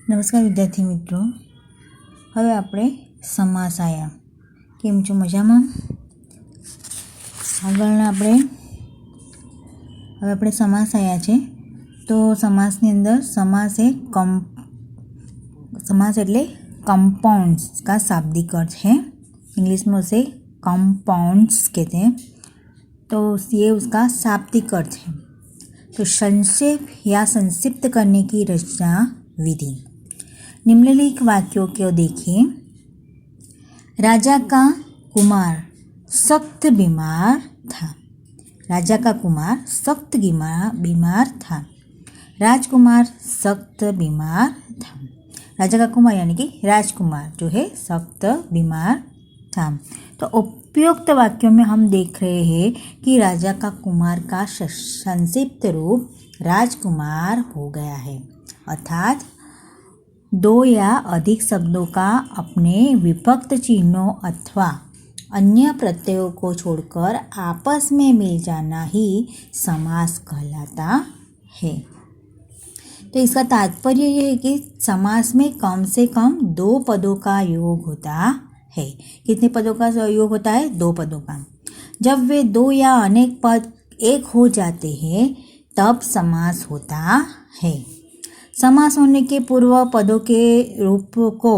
નમસ્કાર વિદ્યાર્થી મિત્રો, હવે આપણે સમાસ આવ્યા. કેમ છો? મજામાં? આગળના હવે આપણે સમાસ આવ્યા છે. તો સમાસની અંદર समास એટલે कंपाउंड्स का शाब्दिक अर्थ है. इंग्लिश में उसे कंपाउंड्स कहते हैं. तो ये उसका शाब्दिक अर्थ है. तो संक्षेप या संक्षिप्त करने की रचना विधि. निम्नलिखित वाक्यों को देखिए. राजा का कुमार सख्त बीमार था. राजा का कुमार सख्त बीमार था. राजकुमार सख्त बीमार था. राजा का कुमार यानी कि राजकुमार जो है सख्त बीमार था. तो उपयुक्त वाक्यों में हम देख रहे हैं कि राजा का कुमार का संक्षिप्त रूप राजकुमार हो गया है. अर्थात दो या अधिक शब्दों का अपने विभक्त चिन्हों अथवा अन्य प्रत्ययों को छोड़कर आपस में मिल जाना ही समास कहलाता है. तो इसका तात्पर्य यह है कि समास में कम से कम दो पदों का योग होता है. कितने पदों का योग होता है? दो पदों का. जब वे दो या अनेक पद एक हो जाते हैं तब समास होता है. समास होने के पूर्व पदों के रूप को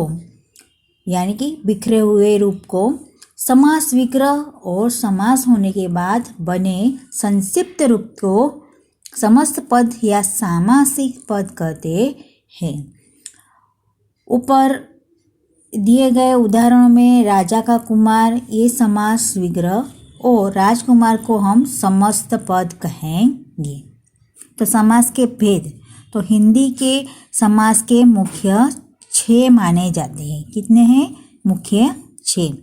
यानी कि बिखरे हुए रूप को समास विग्रह और समास होने के बाद बने संक्षिप्त रूप को समस्त पद या सामासिक पद कहते हैं. ऊपर दिए गए उदाहरणों में राजा का कुमार ये समास विग्रह और राजकुमार को हम समस्त पद कहेंगे. तो समास के भेद. तो हिंदी के समास के मुख्य 6 माने जाते हैं. कितने हैं? मुख्य 6.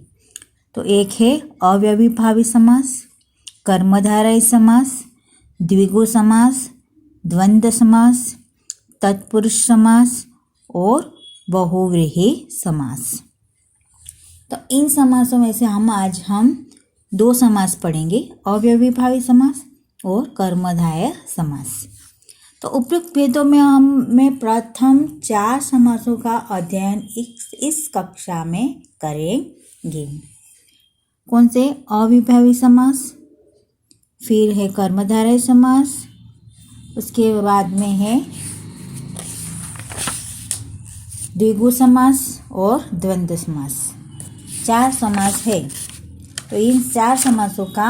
तो एक है अव्ययीभावी समास, कर्मधारय समास, द्विगु समास, द्वंद्व समास, तत्पुरुष समास और बहुव्रीहि समास. तो इन समासों में से आज हम 2 समास पढ़ेंगे, अव्ययीभावी समास और कर्मधारय समास. तो उपयुक्त भेदों में हमें प्रथम 4 समासों का अध्ययन इस कक्षा में करेंगे. कौन से? अविभावी समास, फिर है कर्मधारय समास, उसके बाद में है द्विगु समास और द्वंद्व समास. 4 समास है. तो इन 4 समासों का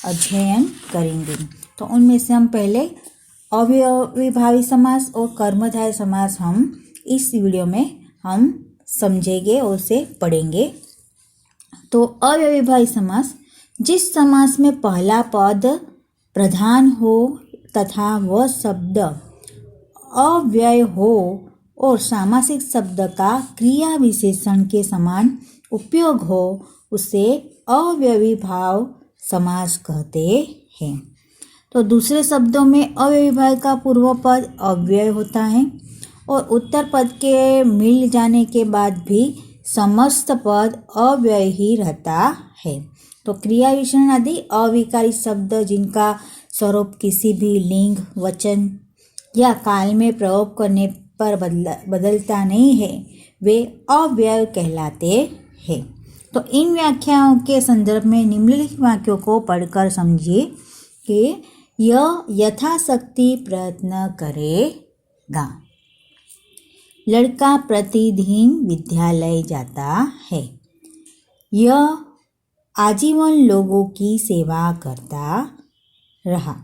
अध्ययन करेंगे. तो उनमें से हम पहले अविभावी समास और कर्मधारय समास हम इस वीडियो में हम समझेंगे और उसे पढ़ेंगे. तो अविभावी समास जिस समास में पहला पद प्रधान हो तथा वह शब्द अव्यय हो और सामासिक शब्द का क्रिया विशेषण के समान उपयोग हो उसे अव्ययीभाव समास कहते हैं. तो दूसरे शब्दों में अव्ययीभाव का पूर्व पद अव्यय होता है और उत्तर पद के मिल जाने के बाद भी समस्त पद अव्यय ही रहता है. तो क्रिया विशेषण आदि अविकारी शब्द जिनका स्वरूप किसी भी लिंग, वचन या काल में प्रयोग करने पर बदलता नहीं है वे अव्यय कहलाते हैं. तो इन व्याख्याओं के संदर्भ में निम्नलिखित वाक्यों को पढ़कर समझिए कि यह यथाशक्ति प्रयत्न करेगा. लड़का प्रतिदिन विद्यालय जाता है. यह आजीवन लोगों की सेवा करता रहा.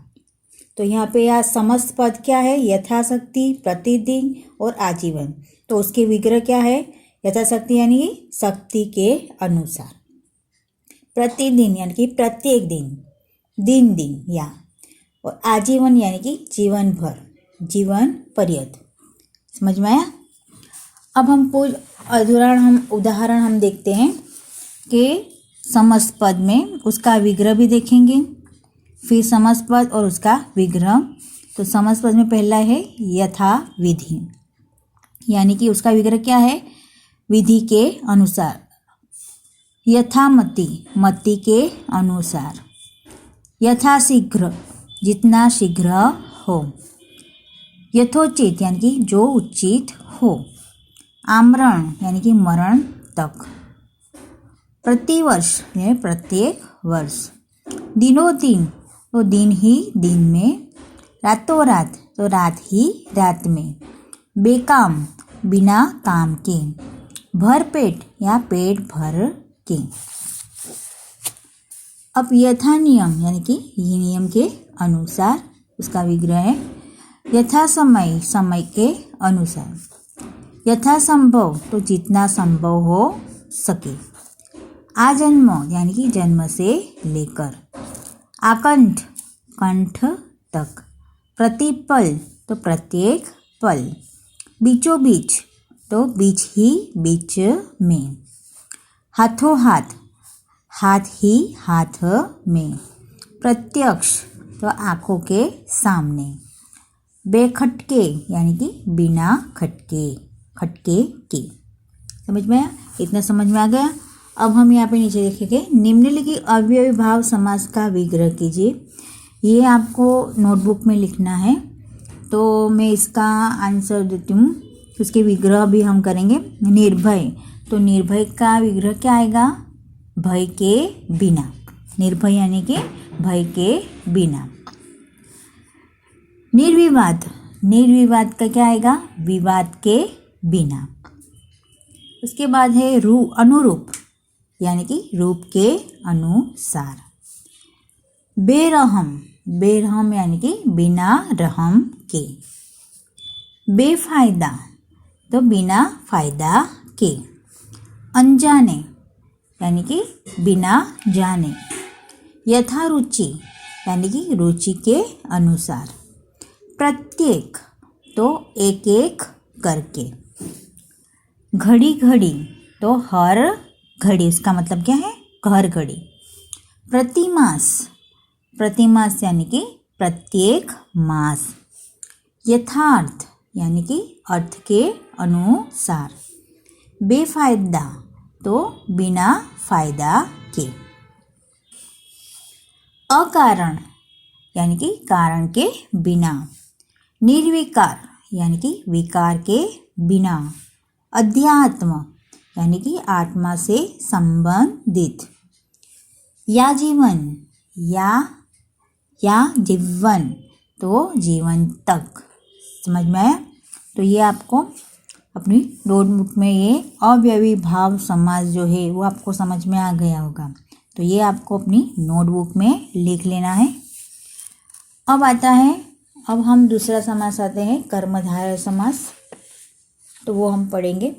तो यहाँ पे यह समस्त पद क्या है? यथाशक्ति, प्रतिदिन और आजीवन. तो उसके विग्रह क्या है? यथाशक्ति यानी शक्ति के अनुसार, प्रतिदिन यानी कि प्रत्येक दिन, दिन या, और आजीवन यानी कि जीवन भर, जीवन पर्यंत. समझ में आया? अब हम उदाहरण हम देखते हैं कि समस्त पद में उसका विग्रह भी देखेंगे, फिर समस्त पद और उसका विग्रह. तो समस्त पद में पहला है यथा विधि यानी कि उसका विग्रह क्या है? विधि के अनुसार. यथामति, मति के अनुसार. यथाशीघ्र, जितना शीघ्र हो. यथोचित यानी कि जो उचित हो. आमरण यानी कि मरण तक। प्रतिवर्ष यानी प्रत्येक वर्ष। दिनों दिन तो दिन ही दिन में। रातों रात तो रात ही रात में। बेकाम बिना काम के। भरपेट या पेट भर के। अब यथा नियम यानी कि ये नियम के अनुसार उसका विग्रह है। यथा समय समय के अनुसार। यथा संभव तो जितना संभव हो सके। आजन्म यानी कि जन्म से लेकर। आकंठ कंठ तक। प्रतिपल तो प्रत्येक पल। बीचों बीच तो बीच ही बीच में। हाथों हाथ हाथ ही हाथ में। प्रत्यक्ष तो आँखों के सामने। बेखटके यानी कि बिना खटके खटके के। समझ में आया? इतना समझ में आ गया। अब हम यहाँ पे नीचे देखेंगे निम्नलिखित अवयवी भाव समास का विग्रह कीजिए। ये आपको नोटबुक में लिखना है, तो मैं इसका आंसर देती हूँ। उसके विग्रह भी हम करेंगे। निर्भय तो निर्भय का विग्रह क्या आएगा? भय के बिना। निर्भय यानी कि भय के बिना। निर्विवाद निर्विवाद का क्या आएगा? विवाद के बिना। उसके बाद है अनुरूप यानी कि रूप के अनुसार। बेरहम बेरहम यानी कि बिना रहम के। बेफायदा तो बिना फायदा के। अनजाने यानी कि बिना जाने। यथारुचि यानी कि रुचि के अनुसार। प्रत्येक तो एक एक करके। घड़ी घड़ी तो हर घड़ी, उसका मतलब क्या है? हर घड़ी। प्रतिमास प्रतिमास यानी कि प्रत्येक मास। यथार्थ यानी कि अर्थ के अनुसार। बेफायदा तो बिना फायदा के। अकारण यानी कि कारण के बिना। निर्विकार यानी कि विकार के बिना। अध्यात्म यानी कि आत्मा से संबंधित। या जीवन या जीवन तो जीवन तक। समझ में आया? तो ये आपको अपनी नोटबुक में ये अव्ययी भाव समास जो है वो आपको समझ में आ गया होगा। तो ये आपको अपनी नोटबुक में लिख लेना है। अब आता है, अब हम दूसरा समास आते हैं कर्मधारय समास। तो वो हम पढ़ेंगे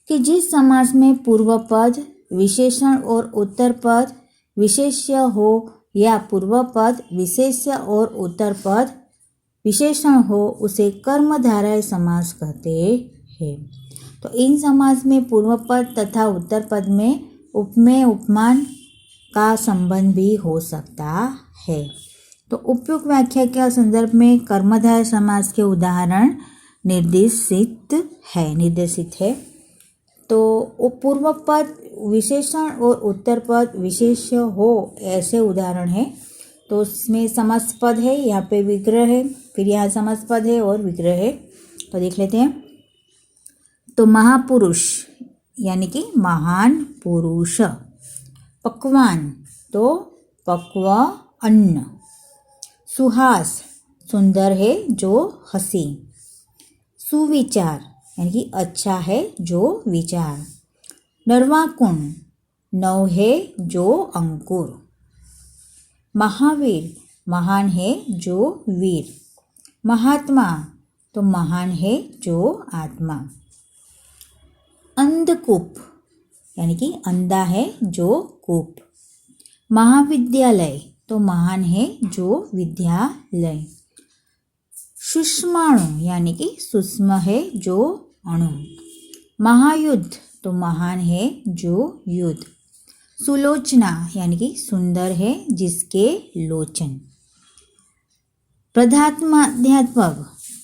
कि जिस समास में पूर्व पद विशेषण और उत्तर पद विशेष्य हो या पूर्व पद विशेष्य और उत्तर पद विशेषण हो उसे कर्मधारय समास कहते हैं। तो इन समास में पूर्व पद तथा उत्तर पद में उपमेय उपमान का संबंध भी हो सकता है। तो उपयुक्त व्याख्या के संदर्भ में कर्मधारय समास के उदाहरण निर्देशित है। तो पूर्व पद विशेषण और उत्तर पद विशेष्य हो ऐसे उदाहरण है। तो इसमें समास पद है, यहाँ पे विग्रह है, फिर यहाँ समास पद है और विग्रह है। तो देख लेते हैं। तो महापुरुष यानी कि महान पुरुष। पकवान तो पक्व अन्न। सुहास सुंदर है जो हंसी। सुविचार यानी कि अच्छा है जो विचार। नरवाकुण नव है जो अंकुर। महावीर महान है जो वीर। महात्मा तो महान है जो आत्मा। अंधकूप यानी कि अंधा है जो कूप। महाविद्यालय तो महान है जो विद्यालय। सुष्माणु यानी कि सूक्ष्म है जो अणु। महायुद्ध तो महान है जो युद्ध। सुलोचना यानी कि सुंदर है जिसके लोचन।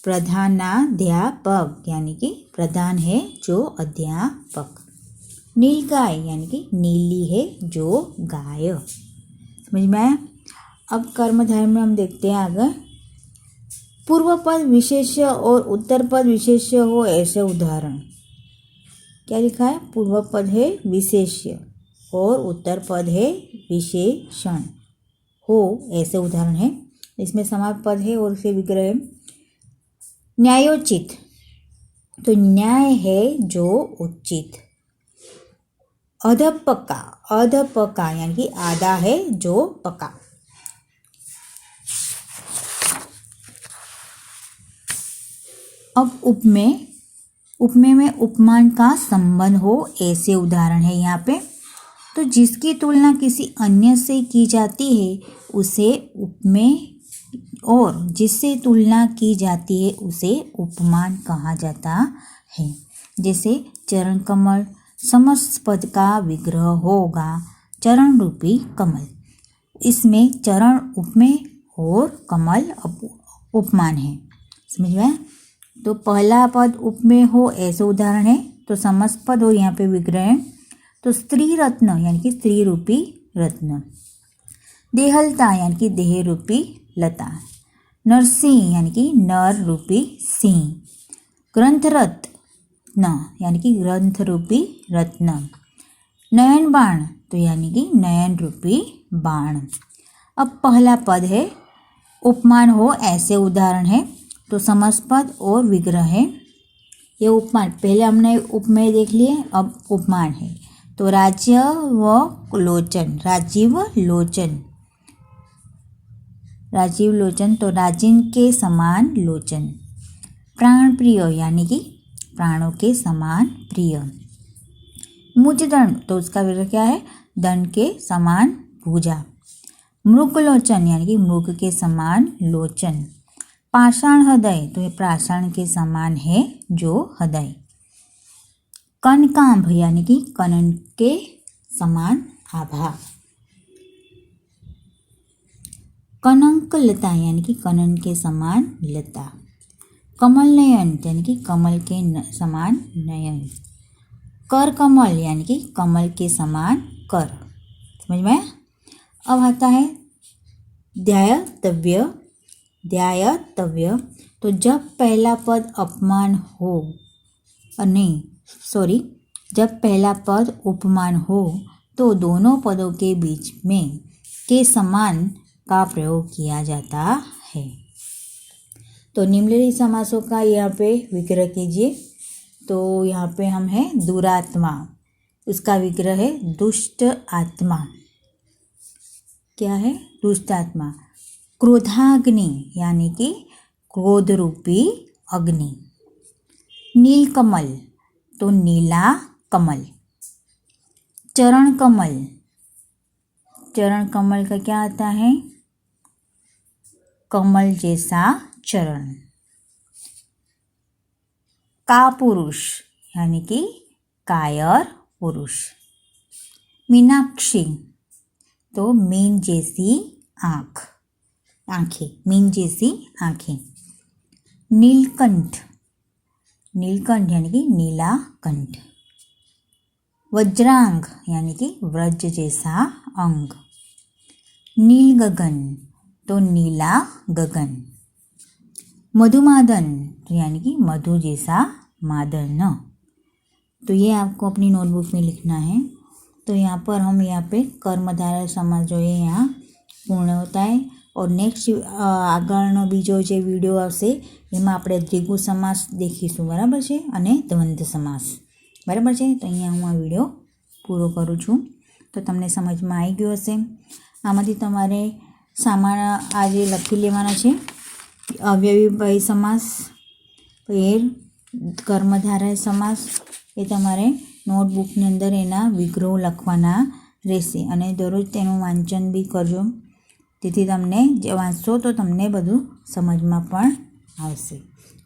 प्रधानाध्यापक यानी कि प्रधान है जो अध्यापक। नीलगाय यानी कि नीली है जो गाय। समझ में आया? अब कर्मधारय में हम देखते हैं आगे। पूर्व पद विशेष्य और उत्तर पद विशेष्य हो ऐसे उदाहरण। क्या लिखा है, पूर्व पद है विशेष्य और उत्तर पद है विशेषण हो, ऐसे उदाहरण है। इसमें समाप्त पद है और उसे विग्रह है। न्यायोचित, तो न्याय है जो उचित। अधपका, अधपका यानी कि आधा है जो पका। अब उपमेय, उपमेय में उपमान का संबंध हो, ऐसे उदाहरण है यहाँ पे। तो जिसकी तुलना किसी अन्य से की जाती है उसे उपमेय, और जिससे तुलना की जाती है उसे उपमान कहा जाता है। जैसे चरण कमल, समस्त पद का विग्रह होगा चरण रूपी कमल। इसमें चरण उपमेय और कमल उपमान है, समझ में। तो पहला पद उपमेय हो, ऐसे उदाहरण है। तो समस्त पद हो, यहाँ पे विग्रह है। तो स्त्री रत्न यानी कि स्त्री रूपी रत्न। देहलता यानी कि देह रूपी लता। नरसिंह यानी कि नर रूपी सिंह। ग्रंथरत्न यानी कि ग्रंथ रूपी रत्न। नयन बाण, तो यानी कि नयन रूपी बाण। अब पहला पद है उपमान हो, ऐसे उदाहरण है। तो समस्त पद और विग्रह है। ये उपमान, पहले हमने उपमेय देख लिए, अब उपमान है। तो राज्य व लोचन, राजीव लोचन, राजीव लोचन, तो राजिन के समान लोचन। प्राण प्रिय यानी कि प्राणों के समान प्रिय। मुजदंड, तो उसका विग्रह क्या है, दंड के समान भुजा। मृगलोचन यानी कि मृग के समान लोचन। पाषाण हृदय, तो ये पाषाण के समान है जो हृदय। कनकांभ यानी कि कनन के समान आभा। कनंक लता यानी कि कनन के समान लता। कमल नयन यानी कि कमल के समान नयन। कर कमल यानी कि कमल के समान कर, समझ में। अब आता है ध्यायतव्य, ध्यायतव्य, तो जब पहला पद अपमान हो, नहीं सॉरी, जब पहला पद उपमान हो तो दोनों पदों के बीच में के समान का प्रयोग किया जाता है। तो निम्नलिखित समासों का यहाँ पे विग्रह कीजिए। तो यहाँ पे हम हैं दुरात्मा, उसका विग्रह है दुष्ट आत्मा। क्या है, दुष्ट आत्मा। क्रोधाग्नि यानी कि क्रोध रूपी अग्नि। नीलकमल, तो नीला कमल। चरण कमल, चरण कमल का क्या आता है, कमल जैसा चरण। कापुरुष यानी कि कायर पुरुष। मीनाक्षी, तो मीन जैसी आँख, आँखें, मीन जैसी आँखें। नीलकंठ, नीलकंठ यानी कि नीला कंठ। वज्रांग यानी कि व्रज जैसा अंग। नील गगन, तो नीला गगन। मधुमादन, तो यानी कि मधु जैसा मादन। तो ये आपको अपनी नोटबुक में लिखना है। तो यहाँ पर हम यहाँ पे कर्मधारय समास जो है यहाँ पूर्ण होता है। और नेक्स्ट આગળનો બીજો જે વિડીયો આવશે એમાં આપણે દ્વિગુ સમાસ દેખીશું, બરાબર છે, અને દ્વંદ્વ સમાસ, બરાબર છે। તો અહીંયા હું આ વિડીયો પૂરો કરું છું। તો તમને સમજમાં આવી ગયો હશે। આમાંથી તમારે સામાન્ય આજે લખી લેવાના છે અવ્યયી સમાસ, ફેર કર્મધારય સમાસ, એ તમારે નોટબુકની અંદર એના વિગ્રહો લખવાના રહેશે અને દરરોજ તેનું વાંચન બી કરજો, તેથી તમને જે વાંચશો તો તમને બધું સમજમાં પણ આવશે,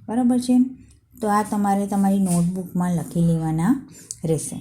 બરાબર છે। તો આ તમારે તમારી નોટબુકમાં લખી લેવાના રહેશે।